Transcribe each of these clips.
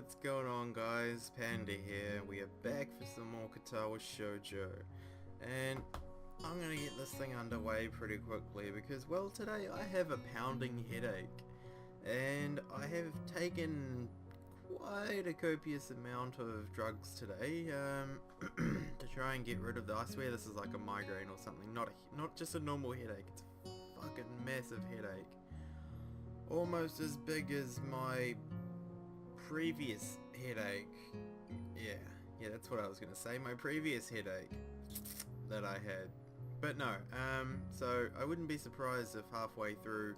What's going on, guys? Panda here. We are back for some more Katawa Shoujo. And I'm gonna get this thing underway pretty quickly because, well, today I have a pounding headache. And I have taken quite a copious amount of drugs today to try and get rid of I swear this is like a migraine or something, not just a normal headache. It's a fucking massive headache. Almost as big as my previous headache. Yeah, that's what I was gonna say. My previous headache that I had. But no, so I wouldn't be surprised if halfway through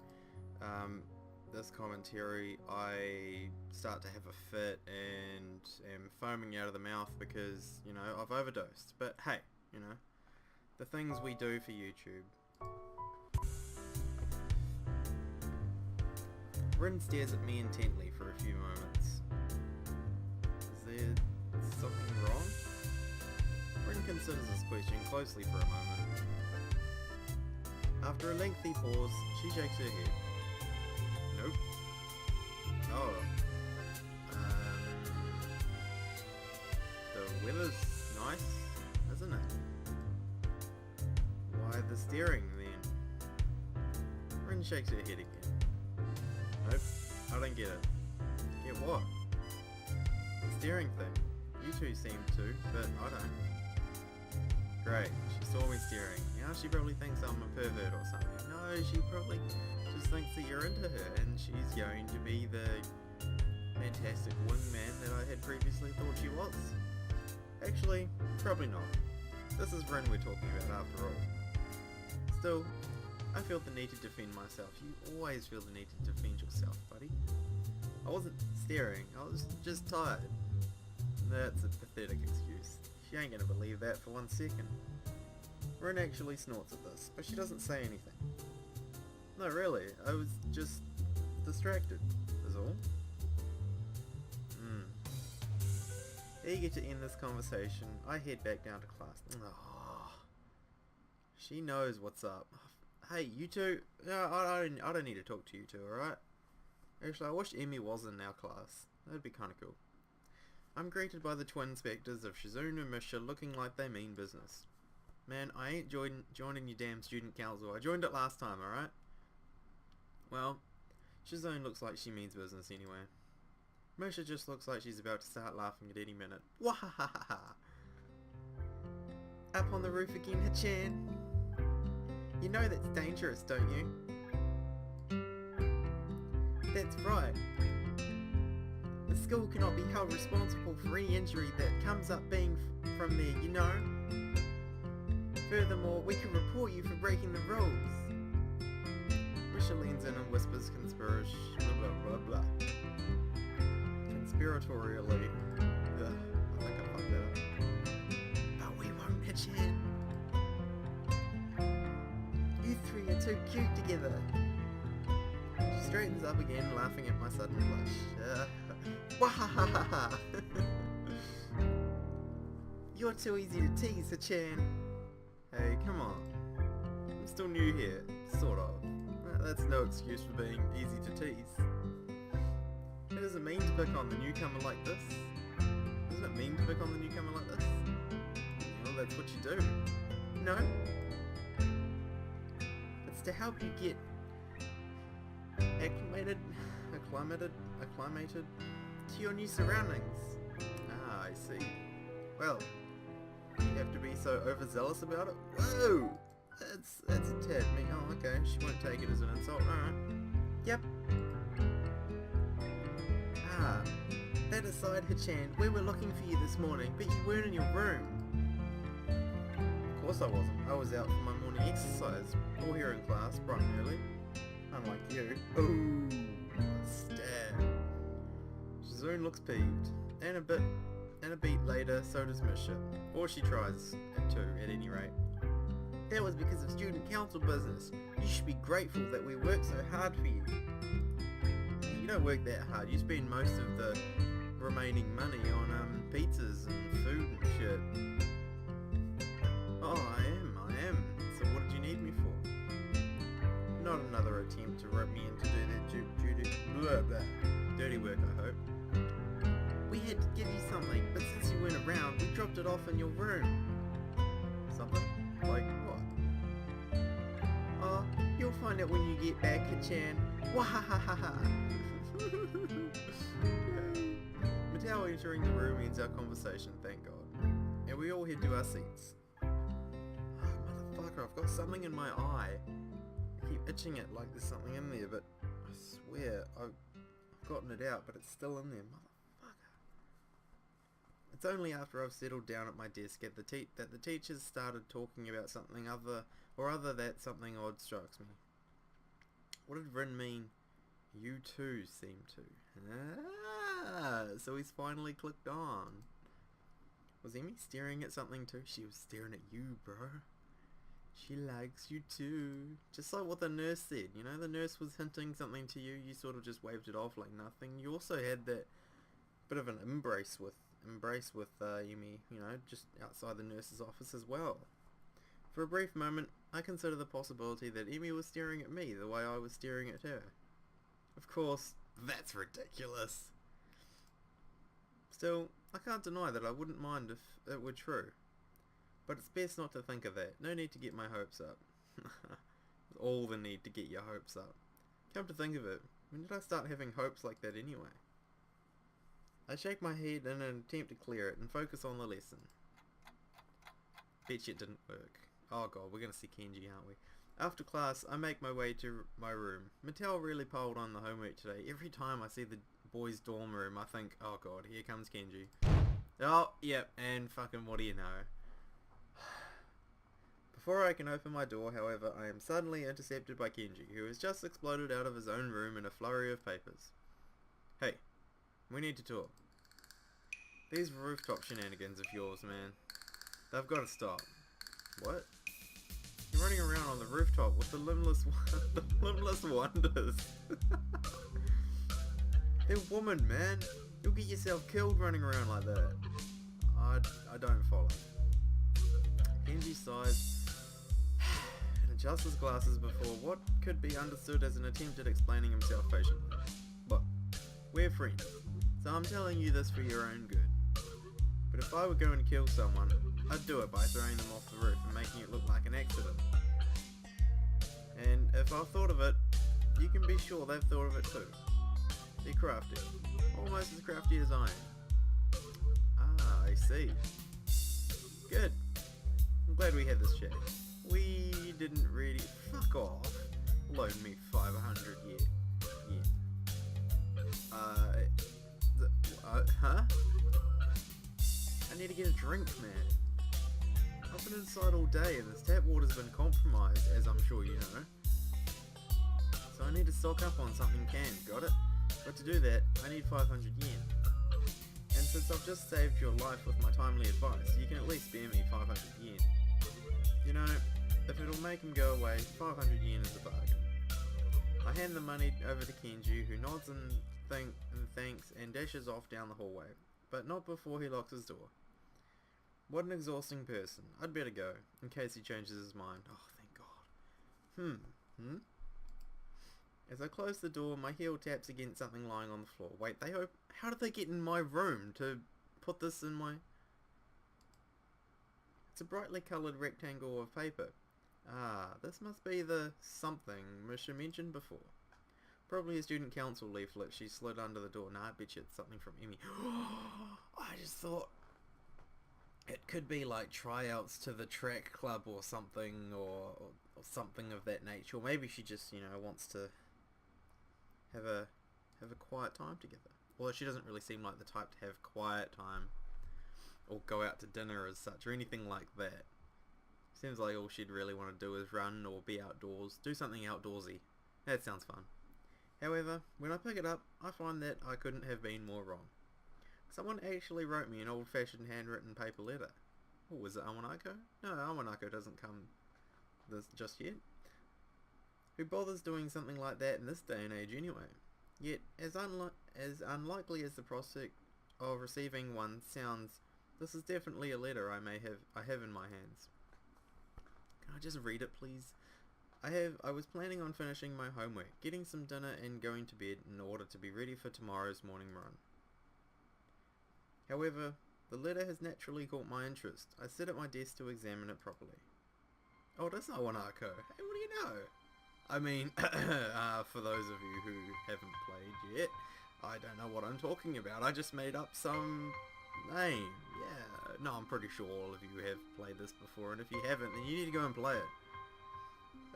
this commentary I start to have a fit and am foaming out of the mouth because, you know, I've overdosed. But hey, you know, the things we do for YouTube. Rin stares at me intently for a few moments. Is there something wrong? Rin considers this question closely for a moment. After a lengthy pause, she shakes her head. Nope. Oh. The weather's nice, isn't it? Why the staring then? Rin shakes her head again. Nope, I don't get it. Get what? The staring thing. You two seem to, but I don't. Great, she saw me staring. Now she probably thinks I'm a pervert or something. No, she probably just thinks that you're into her and she's going to be the fantastic wingman that I had previously thought she was. Actually, probably not. This is Rin we're talking about after all. Still, I feel the need to defend myself. You always feel the need to defend yourself, buddy. I wasn't staring, I was just tired. That's a pathetic excuse. She ain't gonna believe that for 1 second. Rin actually snorts at this, but she doesn't say anything. No, really, I was just distracted, is all. Eager to end this conversation, I head back down to class. Oh, she knows what's up. Hey, you two, no, I don't need to talk to you two, alright? Actually, I wish Emmy was in our class. That'd be kinda cool. I'm greeted by the twin spectres of Shizune and Misha looking like they mean business. Man, I ain't joining your damn student council. I joined it last time, alright? Well, Shizune looks like she means business anyway. Misha just looks like she's about to start laughing at any minute. Wahahaha! Up on the roof again, Hachan? You know that's dangerous, don't you? That's right. The school cannot be held responsible for any injury that comes up being from there, you know? Furthermore, we can report you for breaking the rules. Misha leans in and whispers conspiratorially. Ugh, I think I fucked that up. But we won't, Hachan. You three are too cute together. She straightens up again, laughing at my sudden blush. Wahahaha! You're too easy to tease, Hachan. Hey, come on. I'm still new here, sort of. That's no excuse for being easy to tease. It doesn't mean to pick on the newcomer like this. Doesn't it mean to pick on the newcomer like this? Well, that's what you do. No? It's to help you get acclimated to your new surroundings. Ah, I see. Well, you have to be so overzealous about it? Whoa! That's a tad mean. Oh, okay. She won't take it as an insult. Alright. Yep. Ah. That aside, Hachan, we were looking for you this morning, but you weren't in your room. Of course I wasn't. I was out for my morning exercise. All here in class, bright and early. Unlike you. Ooh. Stab. Shizune looks peeved. And a beat later, so does Misha. Or she tries to, at any rate. That was because of student council business. You should be grateful that we worked so hard for you. You don't work that hard. You spend most of the remaining money on pizzas and food and shit. Oh, I am. So what did you need me for? Not another attempt to rope me in to do that dirty work, I hope. had to give you something, but since you went around, we dropped it off in your room. Something? Like what? Oh, you'll find out when you get back, Chan. Wahahaha. Mateo entering the room ends our conversation, thank God. And we all head to our seats. Oh, motherfucker, I've got something in my eye. I keep itching it like there's something in there, but I swear I've gotten it out, but it's still in there, motherfucker. It's only after I've settled down at my desk that the teachers started talking about something other that something odd strikes me. What did Rin mean? You too seem to. Ah, so he's finally clicked on. Was Emi staring at something too? She was staring at you, bro. She likes you too. Just like what the nurse said. You know, the nurse was hinting something to you. You sort of just waved it off like nothing. You also had that bit of an embrace with Emi, you know, just outside the nurse's office as well. For a brief moment, I considered the possibility that Emi was staring at me the way I was staring at her. Of course, that's ridiculous. Still, I can't deny that I wouldn't mind if it were true. But it's best not to think of that. No need to get my hopes up. All the need to get your hopes up. Come to think of it, when did I start having hopes like that anyway? I shake my head in an attempt to clear it and focus on the lesson. Bet you it didn't work. Oh god, we're gonna see Kenji, aren't we? After class, I make my way to my room. Mattel really piled on the homework today. Every time I see the boys' dorm room, I think, oh god, here comes Kenji. Oh, yep, and fucking what do you know? Before I can open my door, however, I am suddenly intercepted by Kenji, who has just exploded out of his own room in a flurry of papers. Hey, we need to talk. These rooftop shenanigans of yours, man. They've got to stop. What? You're running around on the rooftop with the limbless wonders. They're woman, man. You'll get yourself killed running around like that. I don't follow. Kenji sighs and adjusts his glasses before what could be understood as an attempt at explaining himself patiently. Look, we're friends, so I'm telling you this for your own good. But if I were going to kill someone, I'd do it by throwing them off the roof and making it look like an accident. And if I've thought of it, you can be sure they've thought of it too. They're crafty. Almost as crafty as I am. Ah, I see. Good. I'm glad we had this chat. We didn't really... Fuck off. Loan me 500 yen. Huh? I need to get a drink, man. I've been inside all day and this tap water's been compromised, as I'm sure you know. So I need to stock up on something canned, got it? But to do that, I need 500 yen. And since I've just saved your life with my timely advice, you can at least spare me 500 yen. You know, if it'll make him go away, 500 yen is a bargain. I hand the money over to Kenji, who nods and thanks and dashes off down the hallway, but not before he locks his door. What an exhausting person. I'd better go, in case he changes his mind. Oh, thank God. As I close the door, my heel taps against something lying on the floor. Wait, how did they get in my room to put this in my... It's a brightly coloured rectangle of paper. Ah, this must be the something Misha mentioned before. Probably a student council leaflet she slid under the door. Nah, I bet you it's something from Emi. I just thought it could be like tryouts to the track club or something, or something of that nature. Or maybe she just, you know, wants to have a quiet time together. Although she doesn't really seem like the type to have quiet time or go out to dinner as such or anything like that. Seems like all she'd really want to do is run or be outdoors, do something outdoorsy. That sounds fun. However, when I pick it up, I find that I couldn't have been more wrong. Someone actually wrote me an old-fashioned handwritten paper letter. Oh, was it Amanako? No, Amanako doesn't come this just yet. Who bothers doing something like that in this day and age anyway? Yet, as unlikely as the prospect of receiving one sounds, this is definitely a letter I have in my hands. Can I just read it, please? I was planning on finishing my homework, getting some dinner and going to bed in order to be ready for tomorrow's morning run. However, the letter has naturally caught my interest. I sit at my desk to examine it properly. Oh, that's not Wanako. Hey, what do you know? I mean, for those of you who haven't played yet, I don't know what I'm talking about. I just made up some name. Yeah, no, I'm pretty sure all of you have played this before, and if you haven't, then you need to go and play it.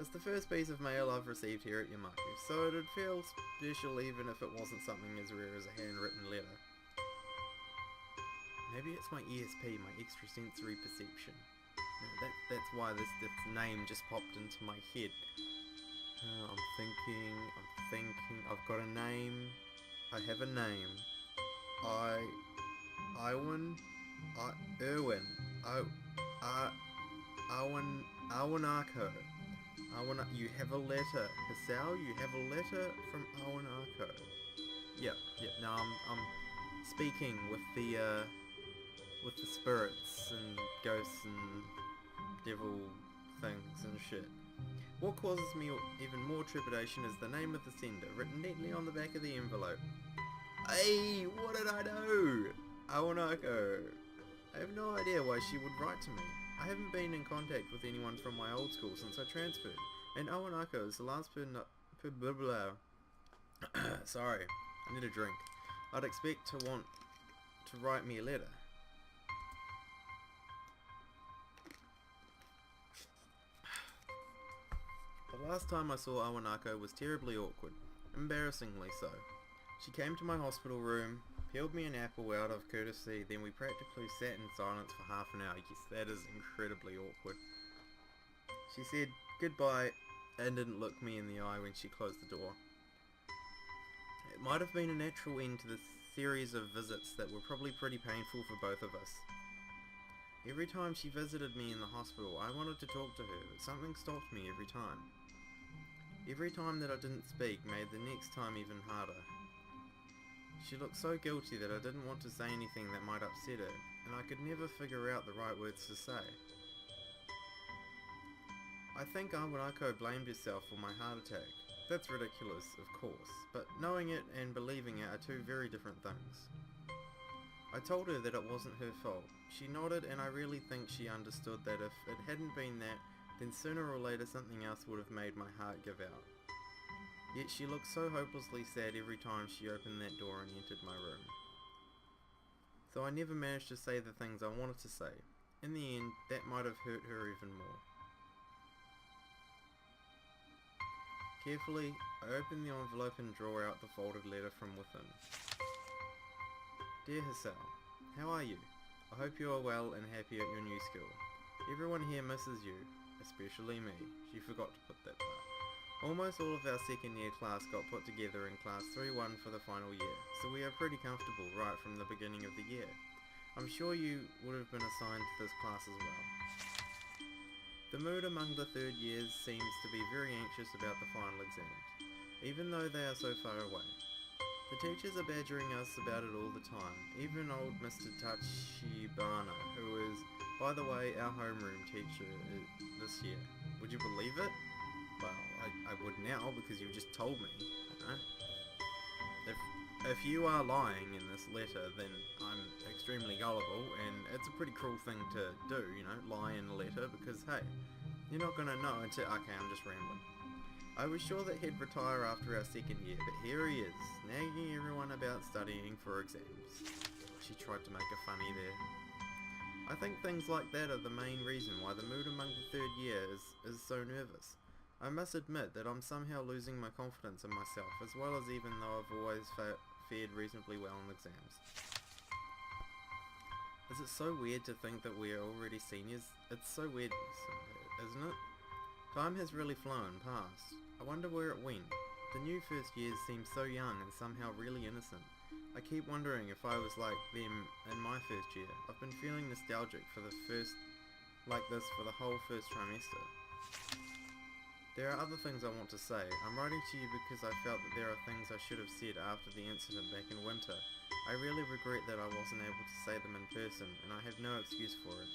It's the first piece of mail I've received here at Yamaku, so it'd feel special even if it wasn't something as rare as a handwritten letter. Maybe it's my ESP, my extrasensory perception. No, that's why this name just popped into my head. I'm thinking, I've got a name. I have a name. Erwin. Awanako. You have a letter. Hisao, you have a letter from Awanako. Yep. Now I'm speaking with the spirits and ghosts and devil things and shit. What causes me even more trepidation is the name of the sender, written neatly on the back of the envelope. Hey, what did I do? Awanako. I have no idea why she would write to me. I haven't been in contact with anyone from my old school since I transferred, and Awanako is the last person... Sorry, I need a drink. I'd expect to want to write me a letter. The last time I saw Awanako was terribly awkward, embarrassingly so. She came to my hospital room, peeled me an apple out of courtesy, then we practically sat in silence for half an hour. Yes, that is incredibly awkward. She said goodbye and didn't look me in the eye when she closed the door. It might have been a natural end to the series of visits that were probably pretty painful for both of us. Every time she visited me in the hospital, I wanted to talk to her, but something stopped me every time. Every time that I didn't speak made the next time even harder. She looked so guilty that I didn't want to say anything that might upset her, and I could never figure out the right words to say. I think Awanako blamed herself for my heart attack. That's ridiculous, of course, but knowing it and believing it are two very different things. I told her that it wasn't her fault. She nodded, and I really think she understood that if it hadn't been that, then sooner or later something else would have made my heart give out. Yet she looked so hopelessly sad every time she opened that door and entered my room. So I never managed to say the things I wanted to say. In the end, that might have hurt her even more. Carefully, I open the envelope and draw out the folded letter from within. Dear Hisao, how are you? I hope you are well and happy at your new school. Everyone here misses you, especially me. She forgot to put that part. Almost all of our second year class got put together in class 3-1 for the final year, so we are pretty comfortable right from the beginning of the year. I'm sure you would have been assigned to this class as well. The mood among the third years seems to be very anxious about the final exams, even though they are so far away. The teachers are badgering us about it all the time, even old Mr. Tachibana, who is, by the way, our homeroom teacher this year. Would you believe it? Well, I would now because you just told me. If you are lying in this letter, then I'm extremely gullible, and it's a pretty cruel thing to do, you know, lie in a letter, because hey, you're not gonna know until... Okay, I'm just rambling. I was sure that he'd retire after our second year, but here he is, nagging everyone about studying for exams. She tried to make a funny there. I think things like that are the main reason why the mood among the third year is so nervous. I must admit that I'm somehow losing my confidence in myself, as well as even though I've always fared reasonably well in exams. Is it so weird to think that we are already seniors? It's so weird, isn't it? Time has really flown past. I wonder where it went. The new first years seem so young and somehow really innocent. I keep wondering if I was like them in my first year. I've been feeling nostalgic for the whole first trimester. There are other things I want to say. I'm writing to you because I felt that there are things I should have said after the incident back in winter. I really regret that I wasn't able to say them in person, and I have no excuse for it.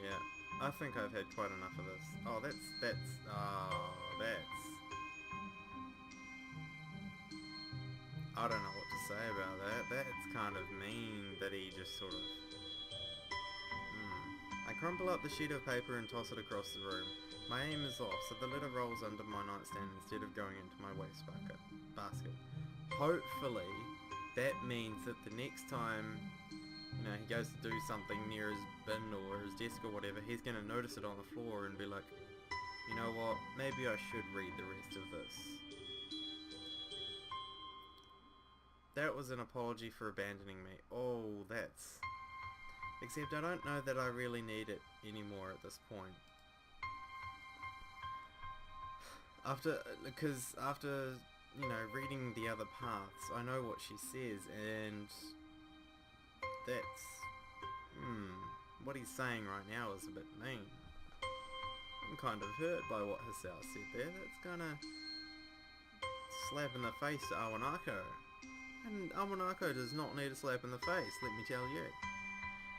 Yeah, I think I've had quite enough of this. Oh, that's... I don't know what to say about that. That's kind of mean that he just sort of... I crumple up the sheet of paper and toss it across the room. My aim is off, so the letter rolls under my nightstand instead of going into my waste basket. Hopefully, that means that the next time, you know, he goes to do something near his bin or his desk or whatever, he's going to notice it on the floor and be like, you know what, maybe I should read the rest of this. That was an apology for abandoning me. Oh, that's... Except I don't know that I really need it anymore at this point. Because after, you know, reading the other parts, I know what she says, and that's, what he's saying right now is a bit mean. I'm kind of hurt by what Hisao said there. That's kinda slap in the face to Awanako. And Awanako does not need a slap in the face, let me tell you.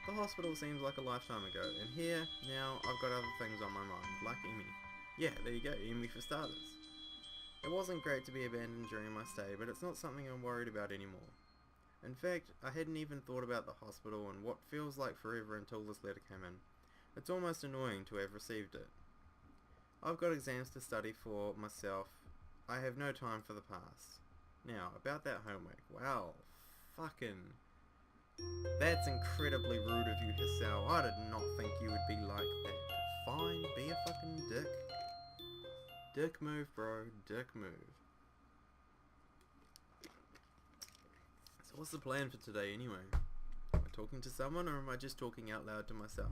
The hospital seems like a lifetime ago, and here, now, I've got other things on my mind, like Emi. Yeah, there you go, Emi for starters. It wasn't great to be abandoned during my stay, but it's not something I'm worried about anymore. In fact, I hadn't even thought about the hospital and what feels like forever until this letter came in. It's almost annoying to have received it. I've got exams to study for myself. I have no time for the past. Now, about that homework. Wow, fucking... That's incredibly rude of you, Hisao. I did not think you would be like that. Fine, be a fucking dick. Dick move, bro. Dick move. So what's the plan for today anyway? Am I talking to someone or am I just talking out loud to myself?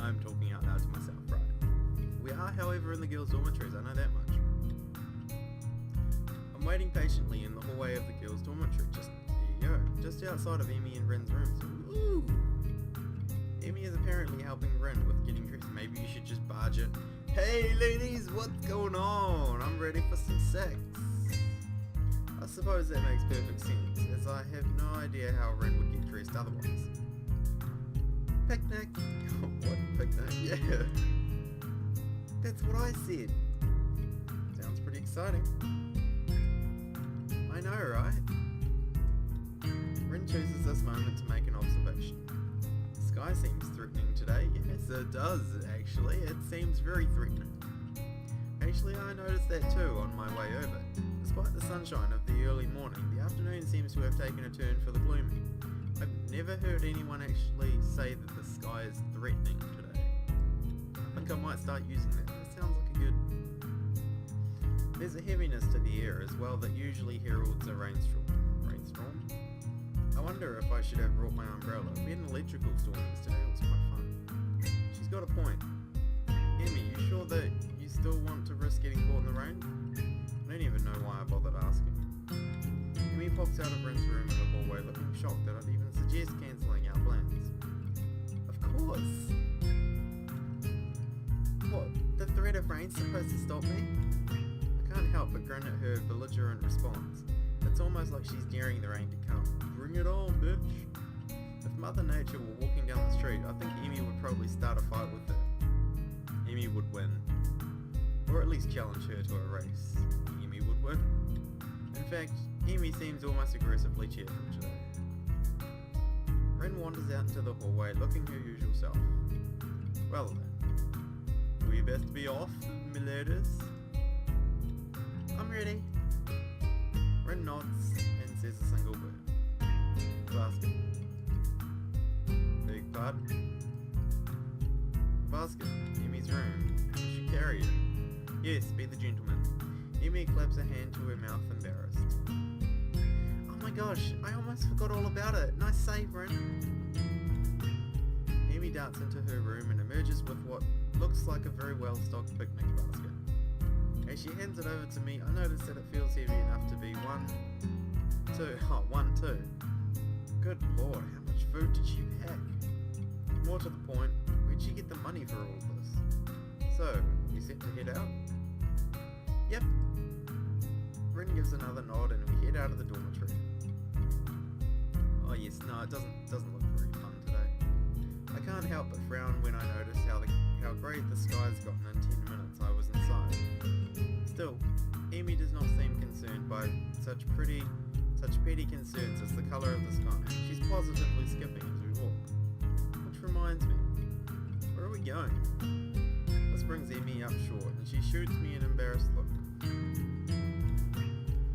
I'm talking out loud to myself, right? We are, however, in the girls' dormitories, I know that much. I'm waiting patiently in the hallway of the girls' dormitory. Just outside of Emi and Rin's rooms. Ooh! Emi is apparently helping Rin with getting dressed. Maybe you should just barge it. Hey ladies, what's going on? I'm ready for some sex. I suppose that makes perfect sense, as I have no idea how Rin would get dressed otherwise. Picnic? What picnic? Yeah. That's what I said. Sounds pretty exciting. I know, right? Rin chooses this moment to make an observation. The sky seems threatening today. Yes, it does, actually. It seems very threatening. Actually, I noticed that too on my way over. Despite the sunshine of the early morning, the afternoon seems to have taken a turn for the gloomy. I've never heard anyone actually say that the sky is threatening today. I think I might start using that. That sounds like a good... There's a heaviness to the air as well that usually heralds a rainstorm. Rainstorm? I wonder if I should have brought my umbrella. We had an electrical storm yesterday, it was quite fun. She's got a point. Emi, you sure that you still want to risk getting caught in the rain? I don't even know why I bothered asking. Emi pops out of Rin's room in the hallway looking shocked that I'd even suggest cancelling our plans. Of course! What, the threat of rain's supposed to stop me? I can't help but grin at her belligerent response. It's almost like she's daring the rain to come. Bring it on, bitch! If Mother Nature were walking down the street, I think Emi would probably start a fight with her. Emi would win. Or at least challenge her to a race. Emi would win. In fact, Emi seems almost aggressively cheerful today. Rin wanders out into the hallway looking her usual self. Well then, we best be off, miladies. I'm ready. Rin nods and says a single word. Basket. Big pardon? Basket. Emi's room. You should carry it. Yes, be the gentleman. Emi claps a hand to her mouth, embarrassed. Oh my gosh, I almost forgot all about it. Nice save, Rin. Emi darts into her room and emerges with what looks like a very well-stocked picnic basket. As she hands it over to me, I notice that it feels heavy enough to be one, two. Good lord, how much food did she pack? More to the point, where'd she get the money for all this? So, we set to head out? Yep. Rin gives another nod and we head out of the dormitory. Oh yes, no, it doesn't look very fun today. I can't help but frown when I notice how great the sky's gotten in 10 minutes I was inside. Still, Emi does not seem concerned by such Such petty concerns as the colour of the sky. She's positively skipping as we walk. Which reminds me, where are we going? This brings Emmy up short, and she shoots me an embarrassed look.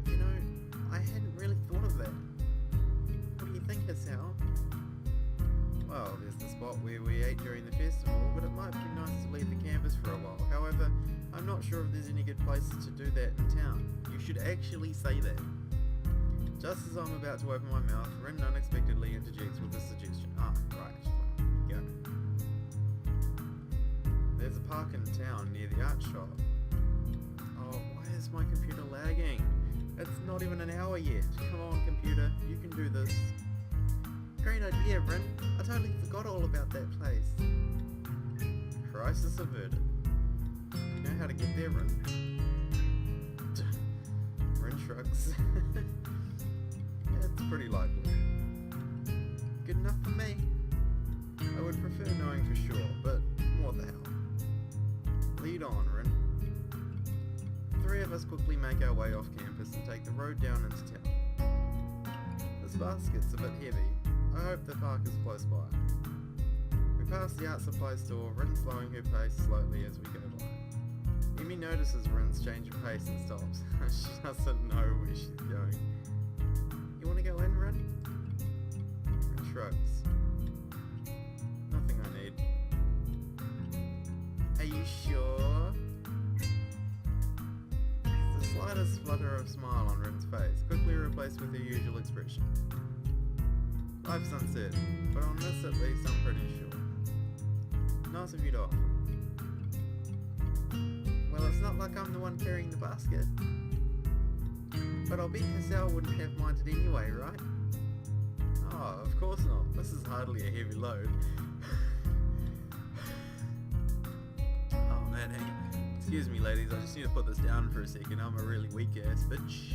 You know, I hadn't really thought of that. What do you think, Hisao? Well, there's the spot where we ate during the festival, but it might be nice to leave the campus for a while. However, I'm not sure if there's any good places to do that in town. You should actually say that. Just as I'm about to open my mouth, Rin unexpectedly interjects with a suggestion. Ah, right. Well, go. There's a park in town near the art shop. Oh, why is my computer lagging? It's not even an hour yet. Come on, computer, you can do this. Great idea, Rin. I totally forgot all about that place. Crisis averted. You know how to get there, Rin? Rin shrugs. It's pretty likely. Good enough for me. I would prefer knowing for sure, but what the hell. Lead on, Rin. The three of us quickly make our way off campus and take the road down into town. This basket's a bit heavy. I hope the park is close by. We pass the art supply store, Rin slowing her pace slowly as we go by. Emmy notices Rin's change of pace and stops. She doesn't know where she's going. You want to go in, Rin? Rin shrugs. Nothing I need. Are you sure? The slightest flutter of smile on Rin's face, quickly replaced with her usual expression. Life's uncertain, but on this at least I'm pretty sure. Nice of you to offer. Well, it's not like I'm the one carrying the basket. But I'll bet Hisao wouldn't have minded anyway, right? Oh, of course not. This is hardly a heavy load. Oh man, hang on. Excuse me ladies, I just need to put this down for a second. I'm a really weak ass bitch.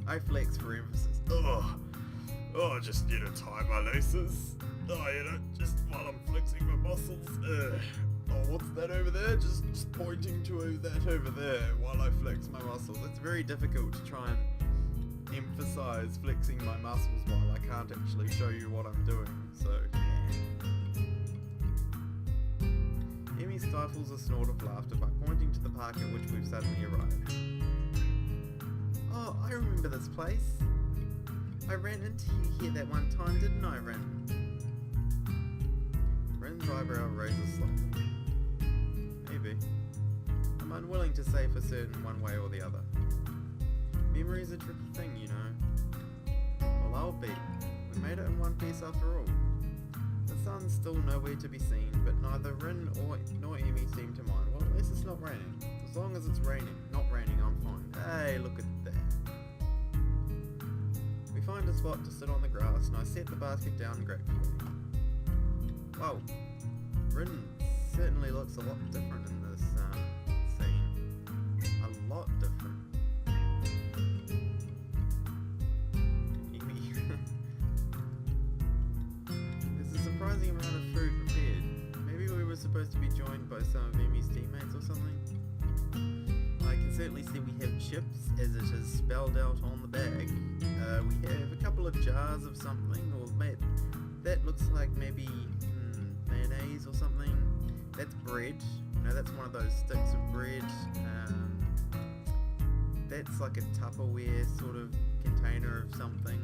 I flex for emphasis. Oh, just, tie my laces. Oh, just while I'm flexing my muscles. Oh, what's that over there? Just pointing to that over there while I flex my muscles. It's very difficult to try and emphasize flexing my muscles while I can't actually show you what I'm doing. So, yeah. Emmy stifles a snort of laughter by pointing to the park at which we've suddenly arrived. Oh, I remember this place. I ran into you here that one time, didn't I, Rin? Rin's eyebrow raises slightly. Maybe. I'm unwilling to say for certain one way or the other. Memory's a tricky thing, you know. Well, I'll be. We made it in one piece after all. The sun's still nowhere to be seen, but neither Rin nor Emmy seem to mind. Well, at least it's not raining. As long as it's not raining, I'm fine. Hey, look at that. We find a spot to sit on the grass, and I set the basket down gratefully. Wow, Rin certainly looks a lot different in this scene. A lot different. Emmy. There's a surprising amount of food prepared. Maybe we were supposed to be joined by some of Emmy's teammates or something. I can certainly see we have chips, as it is spelled out on the bag. We have a couple of jars of something, or that looks like maybe mayonnaise or something. That's bread. That's one of those sticks of bread. That's like a Tupperware sort of container of something.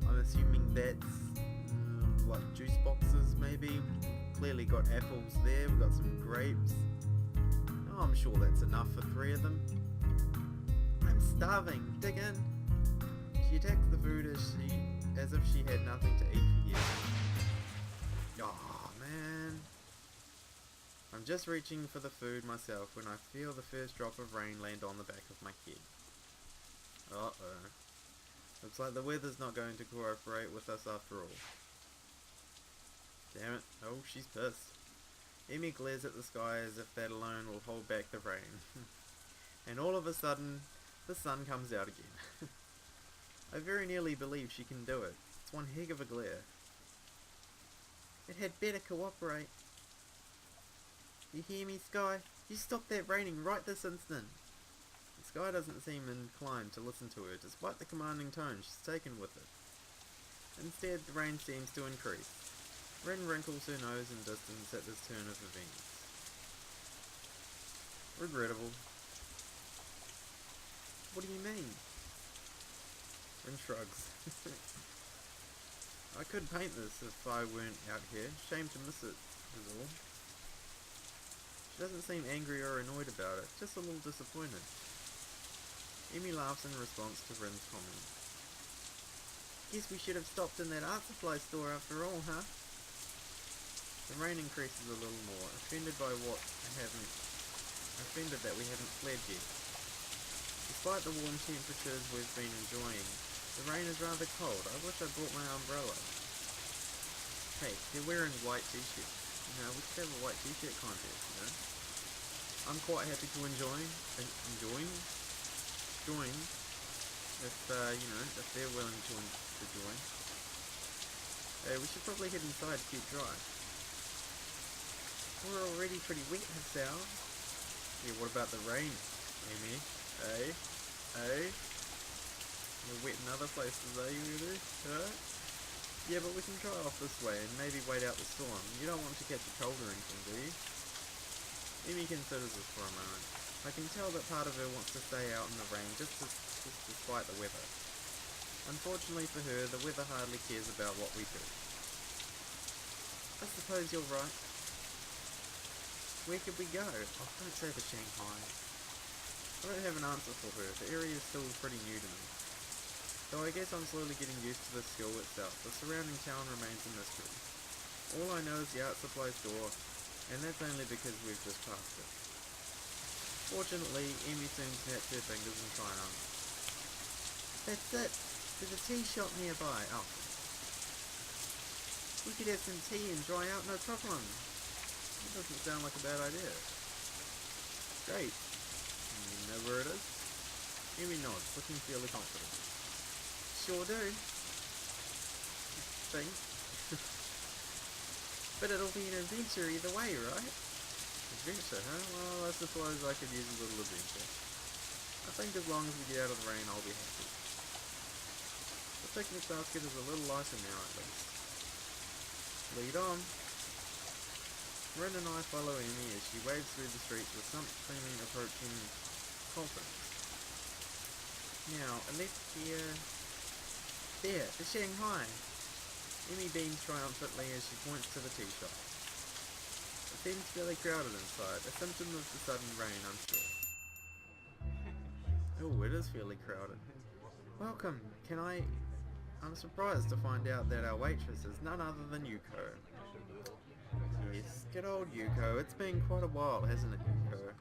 I'm assuming that's like juice boxes maybe. Clearly got apples there. We've got some grapes. Oh, I'm sure that's enough for 3 of them. I'm starving. Dig in. She attacks the food as if she had nothing to eat for years. Oh man. I'm just reaching for the food myself when I feel the first drop of rain land on the back of my head. Uh-oh. Looks like the weather's not going to cooperate with us after all. Damn it. Oh, she's pissed. Emmy glares at the sky as if that alone will hold back the rain. And all of a sudden, the sun comes out again. I very nearly believe she can do it. It's one heck of a glare. It had better cooperate. You hear me, Sky? You stop that raining right this instant. The sky doesn't seem inclined to listen to her, despite the commanding tone she's taken with it. Instead, the rain seems to increase. Rin wrinkles her nose in distance at this turn of events. Regrettable. What do you mean? Rin shrugs. I could paint this if I weren't out here. Shame to miss it, is all. She doesn't seem angry or annoyed about it, just a little disappointed. Emi laughs in response to Rin's comment. Guess we should have stopped in that art supply store after all, huh? The rain increases a little more, offended that we haven't fled yet. Despite the warm temperatures we've been enjoying, the rain is rather cold. I wish I brought my umbrella. Hey, they're wearing white t-shirts. You know, we could have a white t-shirt contest, you know? I'm quite happy to join, if they're willing to join. Hey, we should probably head inside to keep dry. We're already pretty wet, Hisao. Yeah, what about the rain, Amy? Hey? You're wet in other places, are you really? Huh? Yeah, but we can try off this way and maybe wait out the storm. You don't want to catch a cold or anything, do you? Amy considers this for a moment. I can tell that part of her wants to stay out in the rain just despite the weather. Unfortunately for her, the weather hardly cares about what we do. I suppose you're right. Where could we go? Oh, don't say the Shanghai. I don't have an answer for her. The area is still pretty new to me. Though I guess I'm slowly getting used to the school itself. The surrounding town remains a mystery. All I know is the art supply store, and that's only because we've just passed it. Fortunately, Amy soon snapped her fingers in triumph. That's it! There's a tea shop nearby. Oh. We could have some tea and dry out, no problem. That doesn't sound like a bad idea. Great. You know where it is? Amy nods, looking fairly confident. Sure do. Think. But it'll be an adventure either way, right? Adventure, huh? Well, I suppose I could use a little adventure. I think as long as we get out of the rain, I'll be happy. The picnic basket is a little lighter now, at least. Lead on. Rin and I follow Amy as she waves through the streets with something approaching confidence. Now, a left here. There, the Shanghai. Amy beams triumphantly as she points to the tea shop. It seems fairly crowded inside, a symptom of the sudden rain, I'm sure. Oh, it is fairly crowded. Welcome, I'm surprised to find out that our waitress is none other than Yuko. Yes, good old Yuko. It's been quite a while, hasn't it, Yuko?